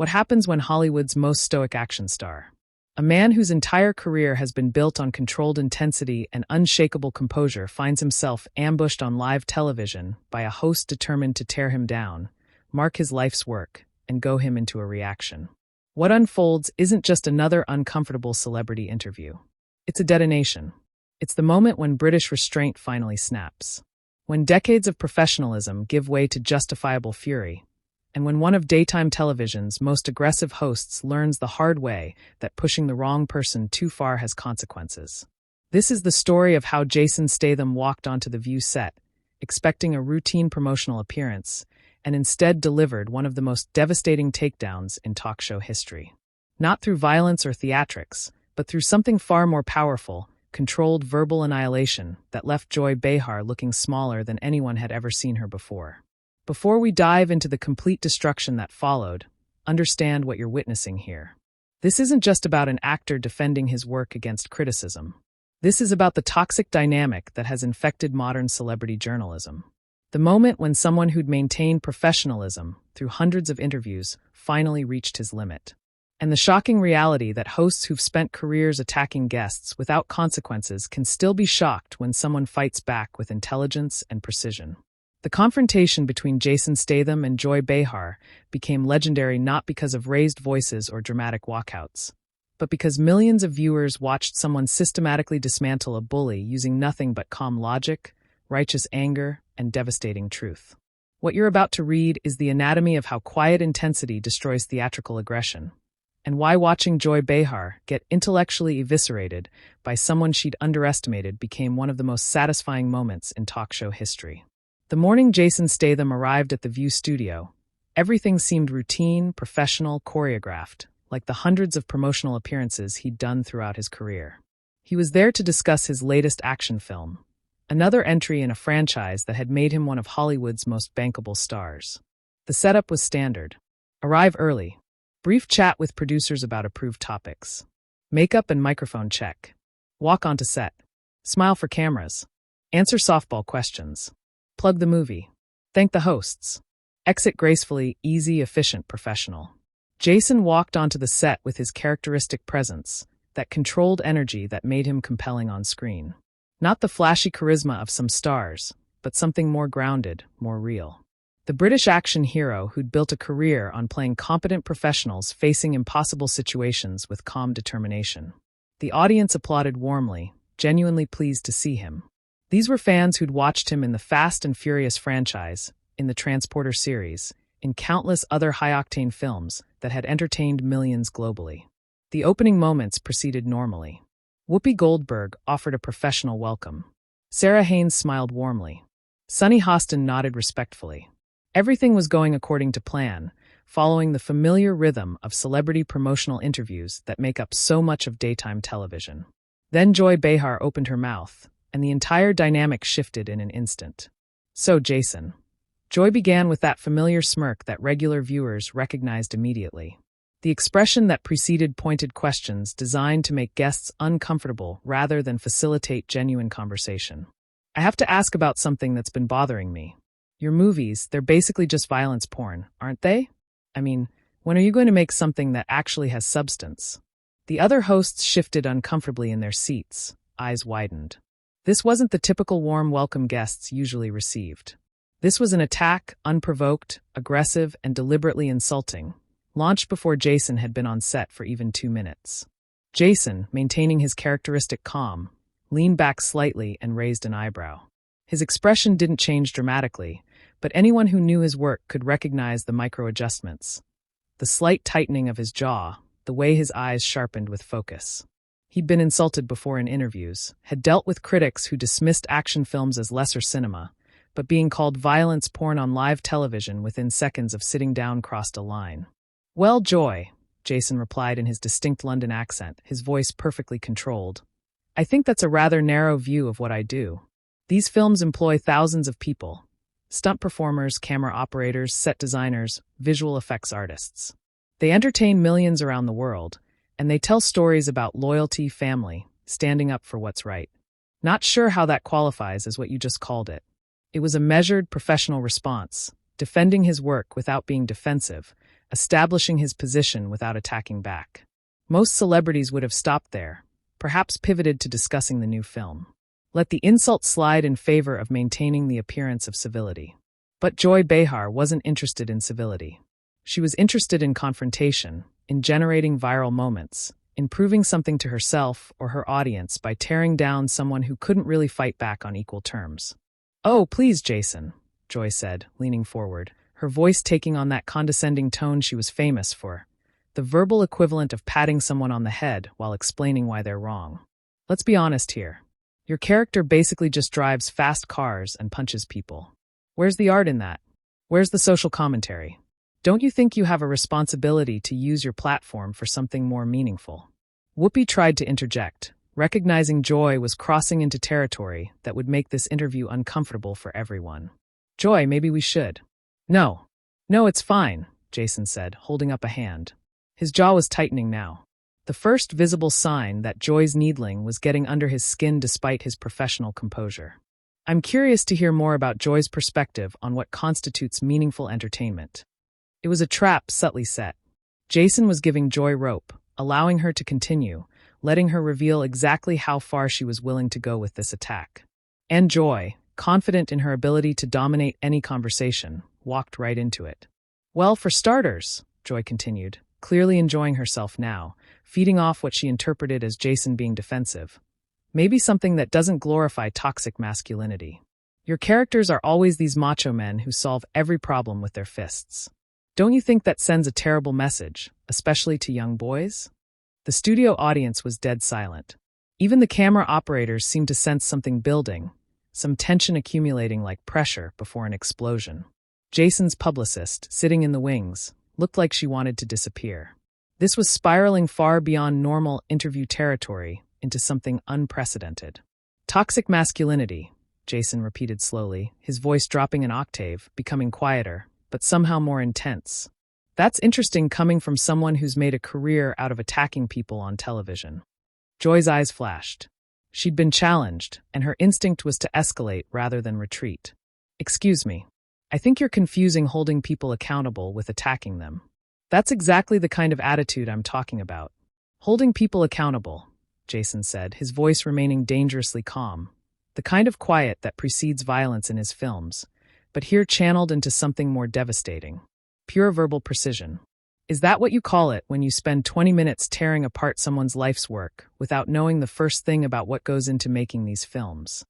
What happens when Hollywood's most stoic action star, a man whose entire career has been built on controlled intensity and unshakable composure, finds himself ambushed on live television by a host determined to tear him down, mark his life's work, and go him into a reaction? What unfolds isn't just another uncomfortable celebrity interview. It's a detonation. It's the moment when British restraint finally snaps. When decades of professionalism give way to justifiable fury, and when one of daytime television's most aggressive hosts learns the hard way that pushing the wrong person too far has consequences. This is the story of how Jason Statham walked onto the View set, expecting a routine promotional appearance, and instead delivered one of the most devastating takedowns in talk show history. Not through violence or theatrics, but through something far more powerful, controlled verbal annihilation that left Joy Behar looking smaller than anyone had ever seen her before. Before we dive into the complete destruction that followed, understand what you're witnessing here. This isn't just about an actor defending his work against criticism. This is about the toxic dynamic that has infected modern celebrity journalism. The moment when someone who'd maintained professionalism through hundreds of interviews finally reached his limit. And the shocking reality that hosts who've spent careers attacking guests without consequences can still be shocked when someone fights back with intelligence and precision. The confrontation between Jason Statham and Joy Behar became legendary not because of raised voices or dramatic walkouts, but because millions of viewers watched someone systematically dismantle a bully using nothing but calm logic, righteous anger, and devastating truth. What you're about to read is the anatomy of how quiet intensity destroys theatrical aggression, and why watching Joy Behar get intellectually eviscerated by someone she'd underestimated became one of the most satisfying moments in talk show history. The morning Jason Statham arrived at the View studio, everything seemed routine, professional, choreographed, like the hundreds of promotional appearances he'd done throughout his career. He was there to discuss his latest action film, another entry in a franchise that had made him one of Hollywood's most bankable stars. The setup was standard. Arrive early. Brief chat with producers about approved topics. Makeup and microphone check. Walk onto set. Smile for cameras. Answer softball questions. Plug the movie. Thank the hosts. Exit gracefully, easy, efficient, professional. Jason walked onto the set with his characteristic presence, that controlled energy that made him compelling on screen. Not the flashy charisma of some stars, but something more grounded, more real. The British action hero who'd built a career on playing competent professionals facing impossible situations with calm determination. The audience applauded warmly, genuinely pleased to see him. These were fans who'd watched him in the Fast and Furious franchise, in the Transporter series, in countless other high-octane films that had entertained millions globally. The opening moments proceeded normally. Whoopi Goldberg offered a professional welcome. Sarah Haynes smiled warmly. Sunny Hostin nodded respectfully. Everything was going according to plan, following the familiar rhythm of celebrity promotional interviews that make up so much of daytime television. Then Joy Behar opened her mouth, and the entire dynamic shifted in an instant. So, Jason. Joy began with that familiar smirk that regular viewers recognized immediately. The expression that preceded pointed questions designed to make guests uncomfortable rather than facilitate genuine conversation. I have to ask about something that's been bothering me. Your movies, they're basically just violence porn, aren't they? I mean, when are you going to make something that actually has substance? The other hosts shifted uncomfortably in their seats, eyes widened. This wasn't the typical warm welcome guests usually received. This was an attack, unprovoked, aggressive, and deliberately insulting, launched before Jason had been on set for even 2 minutes. Jason, maintaining his characteristic calm, leaned back slightly and raised an eyebrow. His expression didn't change dramatically, but anyone who knew his work could recognize the micro-adjustments. The slight tightening of his jaw, the way his eyes sharpened with focus. He'd been insulted before in interviews, had dealt with critics who dismissed action films as lesser cinema, but being called violence porn on live television within seconds of sitting down crossed a line. Well, Joy, Jason replied in his distinct London accent, his voice perfectly controlled. I think that's a rather narrow view of what I do. These films employ thousands of people. Stunt performers, camera operators, set designers, visual effects artists. They entertain millions around the world, and they tell stories about loyalty, family, standing up for what's right. Not sure how that qualifies as what you just called it. It was a measured, professional response, defending his work without being defensive, establishing his position without attacking back. Most celebrities would have stopped there, perhaps pivoted to discussing the new film. Let the insult slide in favor of maintaining the appearance of civility. But Joy Behar wasn't interested in civility. She was interested in confrontation, in generating viral moments, in proving something to herself or her audience by tearing down someone who couldn't really fight back on equal terms. "Oh, please, Jason," Joy said, leaning forward, her voice taking on that condescending tone she was famous for, the verbal equivalent of patting someone on the head while explaining why they're wrong. "Let's be honest here. Your character basically just drives fast cars and punches people. Where's the art in that? Where's the social commentary? Don't you think you have a responsibility to use your platform for something more meaningful?" Whoopi tried to interject, recognizing Joy was crossing into territory that would make this interview uncomfortable for everyone. "Joy, maybe we should." No, it's fine," Jason said, holding up a hand. His jaw was tightening now. The first visible sign that Joy's needling was getting under his skin despite his professional composure. "I'm curious to hear more about Joy's perspective on what constitutes meaningful entertainment." It was a trap subtly set. Jason was giving Joy rope, allowing her to continue, letting her reveal exactly how far she was willing to go with this attack. And Joy, confident in her ability to dominate any conversation, walked right into it. "Well, for starters," Joy continued, clearly enjoying herself now, feeding off what she interpreted as Jason being defensive. "Maybe something that doesn't glorify toxic masculinity. Your characters are always these macho men who solve every problem with their fists. Don't you think that sends a terrible message, especially to young boys?" The studio audience was dead silent. Even the camera operators seemed to sense something building, some tension accumulating like pressure before an explosion. Jason's publicist, sitting in the wings, looked like she wanted to disappear. This was spiraling far beyond normal interview territory into something unprecedented. "Toxic masculinity," Jason repeated slowly, his voice dropping an octave, becoming quieter, but somehow more intense. "That's interesting coming from someone who's made a career out of attacking people on television." Joy's eyes flashed. She'd been challenged, and her instinct was to escalate rather than retreat. "Excuse me. I think you're confusing holding people accountable with attacking them. That's exactly the kind of attitude I'm talking about." "Holding people accountable," Jason said, his voice remaining dangerously calm. The kind of quiet that precedes violence in his films, but here channeled into something more devastating. Pure verbal precision. "Is that what you call it when you spend 20 minutes tearing apart someone's life's work without knowing the first thing about what goes into making these films?"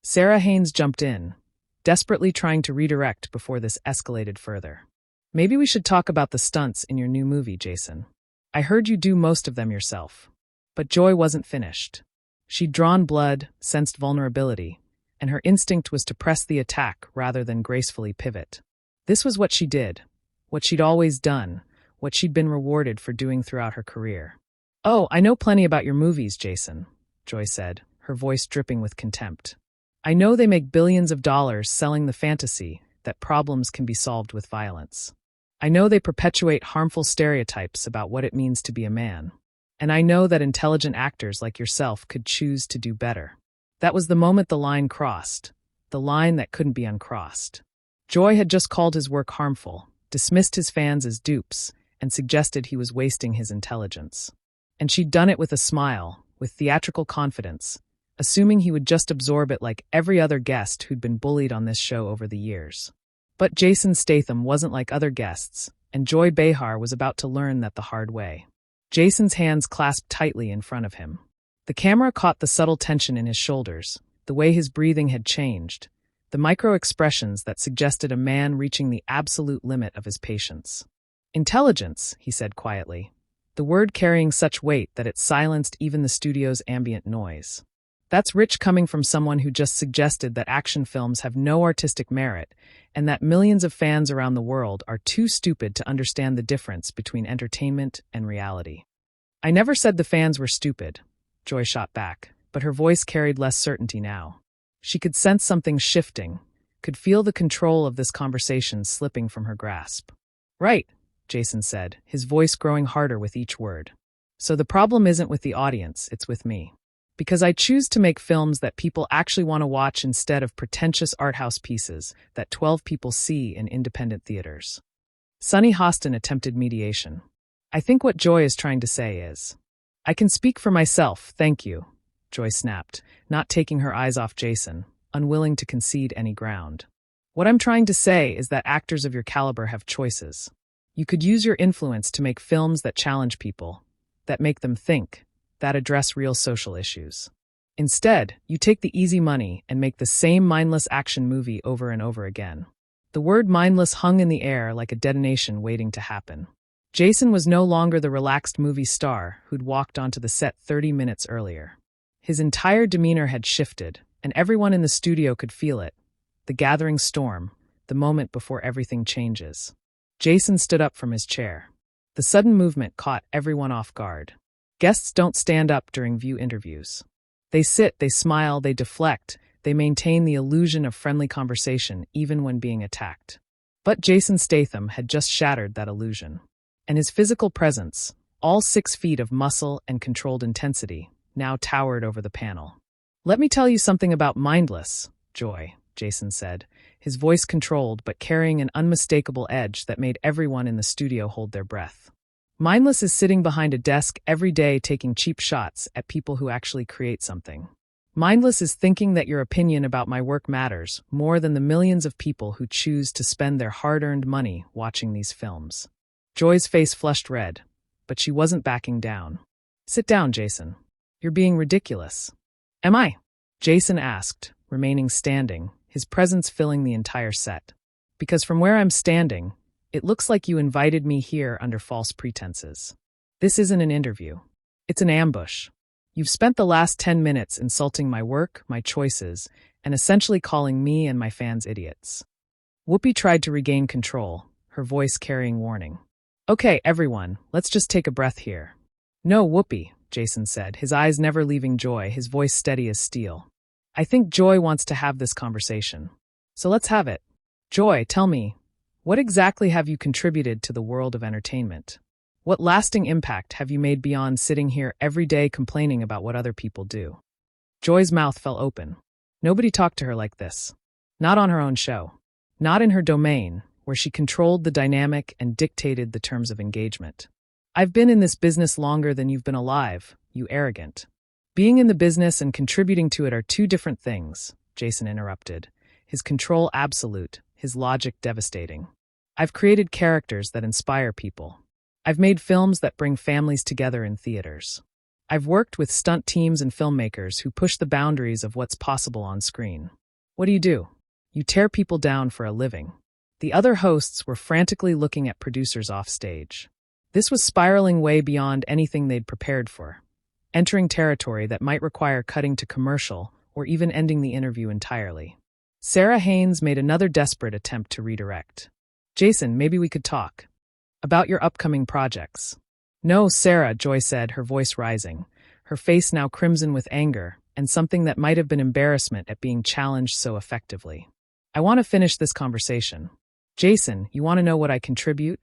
Sarah Haynes jumped in, desperately trying to redirect before this escalated further. "Maybe we should talk about the stunts in your new movie, Jason. I heard you do most of them yourself." But Joy wasn't finished. She'd drawn blood, sensed vulnerability, and her instinct was to press the attack rather than gracefully pivot. This was what she did, what she'd always done, what she'd been rewarded for doing throughout her career. "Oh, I know plenty about your movies, Jason," Joy said, her voice dripping with contempt. "I know they make billions of dollars selling the fantasy that problems can be solved with violence. I know they perpetuate harmful stereotypes about what it means to be a man. And I know that intelligent actors like yourself could choose to do better." That was the moment the line crossed, the line that couldn't be uncrossed. Joy had just called his work harmful, dismissed his fans as dupes, and suggested he was wasting his intelligence. And she'd done it with a smile, with theatrical confidence, assuming he would just absorb it like every other guest who'd been bullied on this show over the years. But Jason Statham wasn't like other guests, and Joy Behar was about to learn that the hard way. Jason's hands clasped tightly in front of him. The camera caught the subtle tension in his shoulders, the way his breathing had changed, the micro-expressions that suggested a man reaching the absolute limit of his patience. "Intelligence," he said quietly, the word carrying such weight that it silenced even the studio's ambient noise. "That's rich coming from someone who just suggested that action films have no artistic merit and that millions of fans around the world are too stupid to understand the difference between entertainment and reality." "I never said the fans were stupid," Joy shot back, but her voice carried less certainty now. She could sense something shifting, could feel the control of this conversation slipping from her grasp. "Right," Jason said, his voice growing harder with each word. "So the problem isn't with the audience, it's with me. Because I choose to make films that people actually want to watch instead of pretentious art house pieces that 12 people see in independent theaters." Sunny Hostin attempted mediation. I think what Joy is trying to say is, I can speak for myself, thank you, Joy snapped, not taking her eyes off Jason, unwilling to concede any ground. What I'm trying to say is that actors of your caliber have choices. You could use your influence to make films that challenge people, that make them think, that address real social issues. Instead, you take the easy money and make the same mindless action movie over and over again. The word mindless hung in the air like a detonation waiting to happen. Jason was no longer the relaxed movie star who'd walked onto the set 30 minutes earlier. His entire demeanor had shifted, and everyone in the studio could feel it. The gathering storm, the moment before everything changes. Jason stood up from his chair. The sudden movement caught everyone off guard. Guests don't stand up during View interviews. They sit, they smile, they deflect, they maintain the illusion of friendly conversation even when being attacked. But Jason Statham had just shattered that illusion. And his physical presence, all 6 feet of muscle and controlled intensity, now towered over the panel. Let me tell you something about mindless, Joy, Jason said, his voice controlled but carrying an unmistakable edge that made everyone in the studio hold their breath. Mindless is sitting behind a desk every day taking cheap shots at people who actually create something. Mindless is thinking that your opinion about my work matters more than the millions of people who choose to spend their hard-earned money watching these films. Joy's face flushed red, but she wasn't backing down. Sit down, Jason. You're being ridiculous. Am I? Jason asked, remaining standing, his presence filling the entire set. Because from where I'm standing, it looks like you invited me here under false pretenses. This isn't an interview. It's an ambush. You've spent the last 10 minutes insulting my work, my choices, and essentially calling me and my fans idiots. Whoopi tried to regain control, her voice carrying warning. Okay, everyone, let's just take a breath here. No, Whoopi, Jason said, his eyes never leaving Joy, his voice steady as steel. I think Joy wants to have this conversation. So let's have it. Joy, tell me, what exactly have you contributed to the world of entertainment? What lasting impact have you made beyond sitting here every day complaining about what other people do? Joy's mouth fell open. Nobody talked to her like this. Not on her own show. Not in her domain, where she controlled the dynamic and dictated the terms of engagement. I've been in this business longer than you've been alive, you arrogant. Being in the business and contributing to it are 2 different things, Jason interrupted, his control absolute, his logic devastating. I've created characters that inspire people. I've made films that bring families together in theaters. I've worked with stunt teams and filmmakers who push the boundaries of what's possible on screen. What do? You tear people down for a living. The other hosts were frantically looking at producers off stage. This was spiraling way beyond anything they'd prepared for, entering territory that might require cutting to commercial or even ending the interview entirely. Sarah Haynes made another desperate attempt to redirect. Jason, maybe we could talk. About your upcoming projects. No, Sarah, Joy said, her voice rising, her face now crimson with anger and something that might have been embarrassment at being challenged so effectively. I want to finish this conversation. Jason, you want to know what I contribute?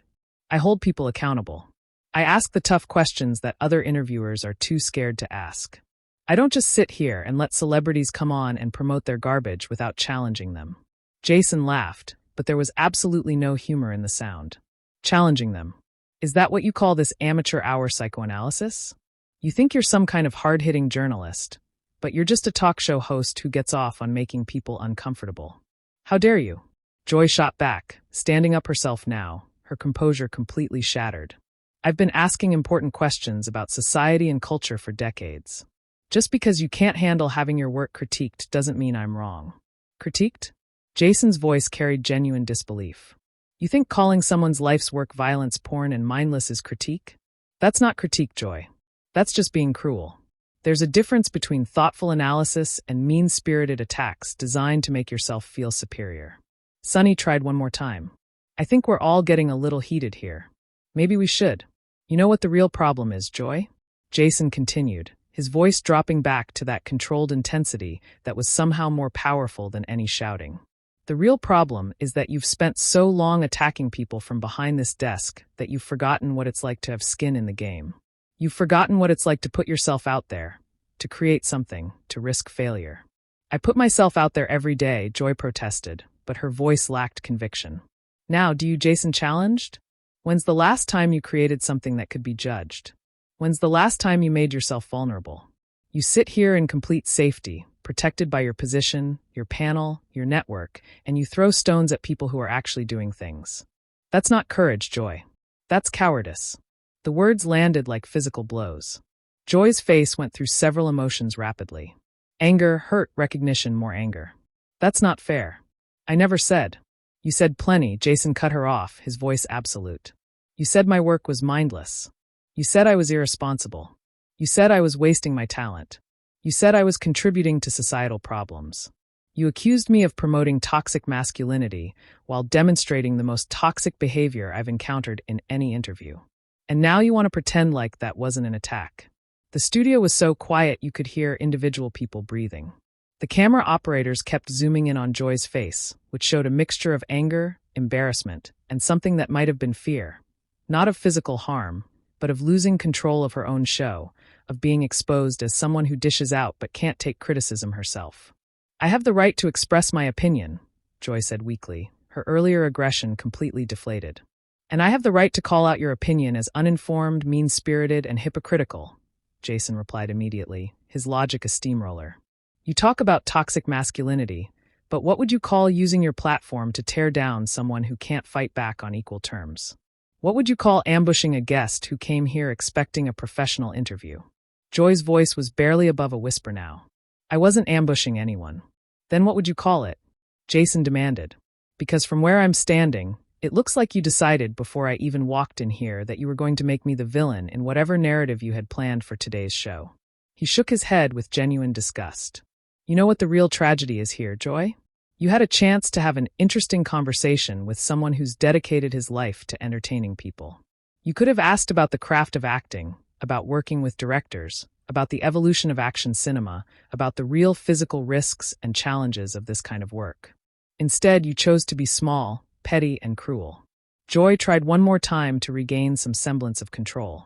I hold people accountable. I ask the tough questions that other interviewers are too scared to ask. I don't just sit here and let celebrities come on and promote their garbage without challenging them. Jason laughed, but there was absolutely no humor in the sound. Challenging them. Is that what you call this amateur hour psychoanalysis? You think you're some kind of hard-hitting journalist, but you're just a talk show host who gets off on making people uncomfortable. How dare you? Joy shot back, standing up herself now, her composure completely shattered. I've been asking important questions about society and culture for decades. Just because you can't handle having your work critiqued doesn't mean I'm wrong. Critiqued? Jason's voice carried genuine disbelief. You think calling someone's life's work violence, porn, and mindless is critique? That's not critique, Joy. That's just being cruel. There's a difference between thoughtful analysis and mean-spirited attacks designed to make yourself feel superior. Sunny tried one more time. I think we're all getting a little heated here. Maybe we should. You know what the real problem is, Joy? Jason continued, his voice dropping back to that controlled intensity that was somehow more powerful than any shouting. The real problem is that you've spent so long attacking people from behind this desk that you've forgotten what it's like to have skin in the game. You've forgotten what it's like to put yourself out there, to create something, to risk failure. I put myself out there every day, Joy protested, but her voice lacked conviction. Now, do you, Jason challenged? When's the last time you created something that could be judged? When's the last time you made yourself vulnerable? You sit here in complete safety, protected by your position, your panel, your network, and you throw stones at people who are actually doing things. That's not courage, Joy. That's cowardice. The words landed like physical blows. Joy's face went through several emotions rapidly. Anger, hurt, recognition, more anger. That's not fair. I never said. You said plenty, Jason cut her off, his voice absolute. You said my work was mindless. You said I was irresponsible. You said I was wasting my talent. You said I was contributing to societal problems. You accused me of promoting toxic masculinity while demonstrating the most toxic behavior I've encountered in any interview. And now you want to pretend like that wasn't an attack. The studio was so quiet you could hear individual people breathing. The camera operators kept zooming in on Joy's face, which showed a mixture of anger, embarrassment, and something that might have been fear. Not of physical harm, but of losing control of her own show, of being exposed as someone who dishes out but can't take criticism herself. I have the right to express my opinion, Joy said weakly, her earlier aggression completely deflated. And I have the right to call out your opinion as uninformed, mean-spirited, and hypocritical, Jason replied immediately, his logic a steamroller. You talk about toxic masculinity, but what would you call using your platform to tear down someone who can't fight back on equal terms? What would you call ambushing a guest who came here expecting a professional interview? Joy's voice was barely above a whisper now. I wasn't ambushing anyone. Then what would you call it? Jason demanded. Because from where I'm standing, it looks like you decided before I even walked in here that you were going to make me the villain in whatever narrative you had planned for today's show. He shook his head with genuine disgust. You know what the real tragedy is here, Joy? You had a chance to have an interesting conversation with someone who's dedicated his life to entertaining people. You could have asked about the craft of acting, about working with directors, about the evolution of action cinema, about the real physical risks and challenges of this kind of work. Instead, you chose to be small, petty, and cruel. Joy tried one more time to regain some semblance of control.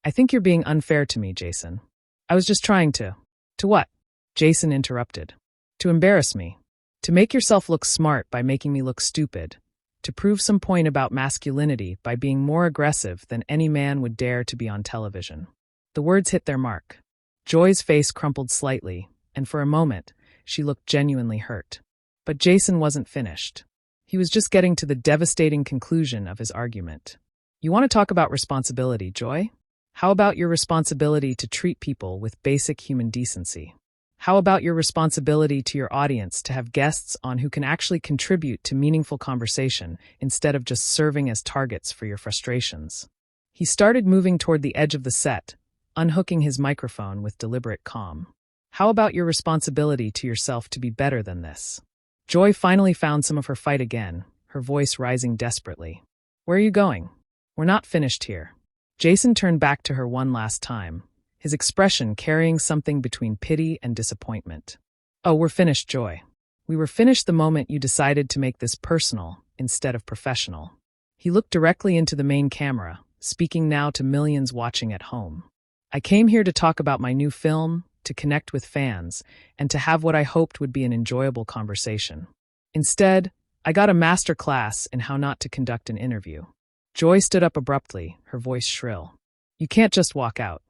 I think you're being unfair to me, Jason. I was just trying to... To what? Jason interrupted. To embarrass me. To make yourself look smart by making me look stupid. To prove some point about masculinity by being more aggressive than any man would dare to be on television. The words hit their mark. Joy's face crumpled slightly, and for a moment, she looked genuinely hurt. But Jason wasn't finished. He was just getting to the devastating conclusion of his argument. You want to talk about responsibility, Joy? How about your responsibility to treat people with basic human decency? How about your responsibility to your audience to have guests on who can actually contribute to meaningful conversation instead of just serving as targets for your frustrations? He started moving toward the edge of the set, unhooking his microphone with deliberate calm. How about your responsibility to yourself to be better than this? Joy finally found some of her fight again, her voice rising desperately. Where are you going? We're not finished here. Jason turned back to her one last time, his expression carrying something between pity and disappointment. Oh, we're finished, Joy. We were finished the moment you decided to make this personal instead of professional. He looked directly into the main camera, speaking now to millions watching at home. I came here to talk about my new film, to connect with fans, and to have what I hoped would be an enjoyable conversation. Instead, I got a master class in how not to conduct an interview. Joy stood up abruptly, her voice shrill. You can't just walk out.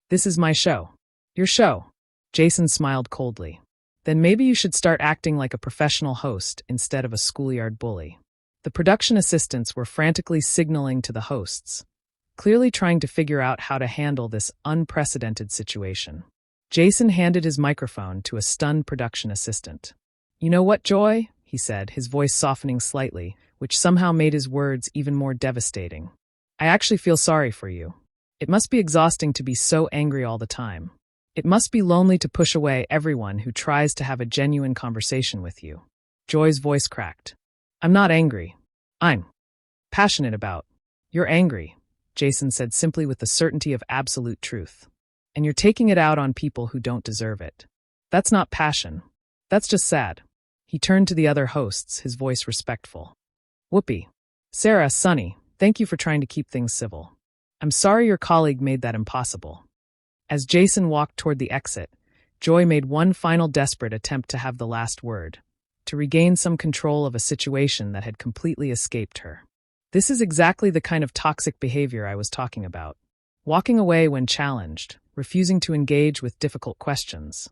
This is my show. Your show. Jason smiled coldly. Then maybe you should start acting like a professional host instead of a schoolyard bully. The production assistants were frantically signaling to the hosts, clearly trying to figure out how to handle this unprecedented situation. Jason handed his microphone to a stunned production assistant. You know what, Joy? He said, his voice softening slightly, which somehow made his words even more devastating. I actually feel sorry for you. It must be exhausting to be so angry all the time. It must be lonely to push away everyone who tries to have a genuine conversation with you. Joy's voice cracked. I'm not angry. I'm passionate about. You're angry, Jason said simply with the certainty of absolute truth. And you're taking it out on people who don't deserve it. That's not passion. That's just sad. He turned to the other hosts, his voice respectful. Whoopi, Sarah, Sunny, thank you for trying to keep things civil. I'm sorry your colleague made that impossible. As Jason walked toward the exit, Joy made one final desperate attempt to have the last word, to regain some control of a situation that had completely escaped her. This is exactly the kind of toxic behavior I was talking about. Walking away when challenged, refusing to engage with difficult questions.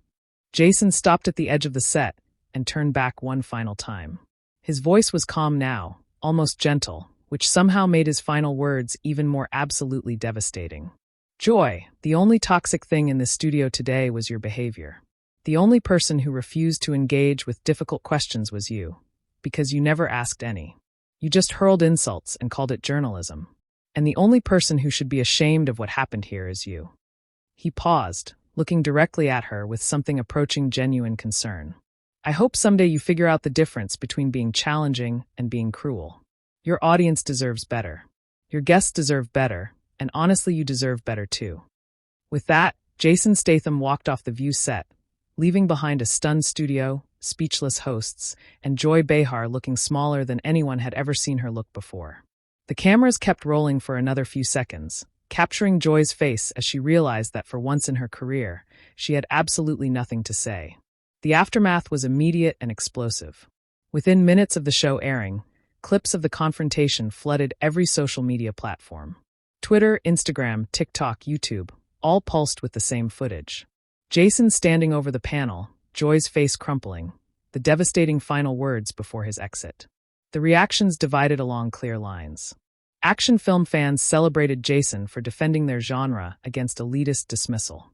Jason stopped at the edge of the set and turned back one final time. His voice was calm now, almost gentle, which somehow made his final words even more absolutely devastating. Joy, the only toxic thing in this studio today was your behavior. The only person who refused to engage with difficult questions was you, because you never asked any. You just hurled insults and called it journalism. And the only person who should be ashamed of what happened here is you. He paused, looking directly at her with something approaching genuine concern. I hope someday you figure out the difference between being challenging and being cruel. Your audience deserves better. Your guests deserve better, and honestly, you deserve better too. With that, Jason Statham walked off the View set, leaving behind a stunned studio, speechless hosts, and Joy Behar looking smaller than anyone had ever seen her look before. The cameras kept rolling for another few seconds, capturing Joy's face as she realized that for once in her career, she had absolutely nothing to say. The aftermath was immediate and explosive. Within minutes of the show airing, clips of the confrontation flooded every social media platform. Twitter, Instagram, TikTok, YouTube, all pulsed with the same footage. Jason standing over the panel, Joy's face crumpling, the devastating final words before his exit. The reactions divided along clear lines. Action film fans celebrated Jason for defending their genre against elitist dismissal.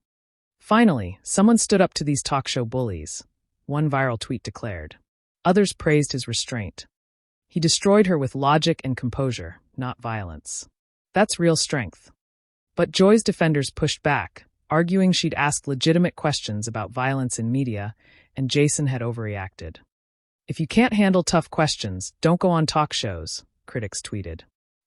Finally, someone stood up to these talk show bullies, one viral tweet declared. Others praised his restraint. He destroyed her with logic and composure, not violence. That's real strength. But Joy's defenders pushed back, arguing she'd asked legitimate questions about violence in media, and Jason had overreacted. If you can't handle tough questions, don't go on talk shows, critics tweeted.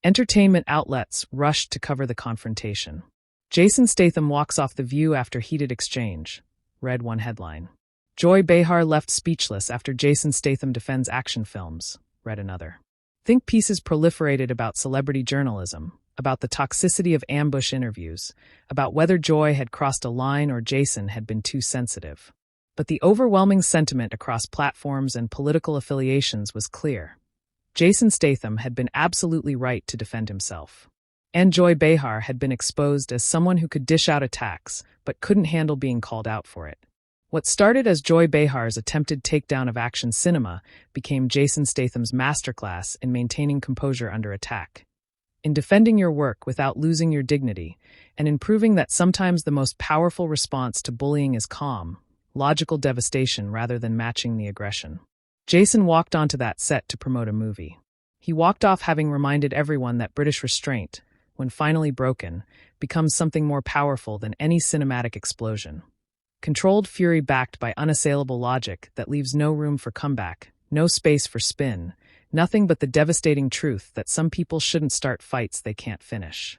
Entertainment outlets rushed to cover the confrontation. Jason Statham walks off The View after heated exchange, read one headline. Joy Behar left speechless after Jason Statham defends action films, read another. Think pieces proliferated about celebrity journalism, about the toxicity of ambush interviews, about whether Joy had crossed a line or Jason had been too sensitive. But the overwhelming sentiment across platforms and political affiliations was clear. Jason Statham had been absolutely right to defend himself. And Joy Behar had been exposed as someone who could dish out attacks, but couldn't handle being called out for it. What started as Joy Behar's attempted takedown of action cinema became Jason Statham's masterclass in maintaining composure under attack. In defending your work without losing your dignity, and in proving that sometimes the most powerful response to bullying is calm, logical devastation rather than matching the aggression. Jason walked onto that set to promote a movie. He walked off having reminded everyone that British restraint, when finally broken, becomes something more powerful than any cinematic explosion. Controlled fury backed by unassailable logic that leaves no room for comeback, no space for spin, nothing but the devastating truth that some people shouldn't start fights they can't finish.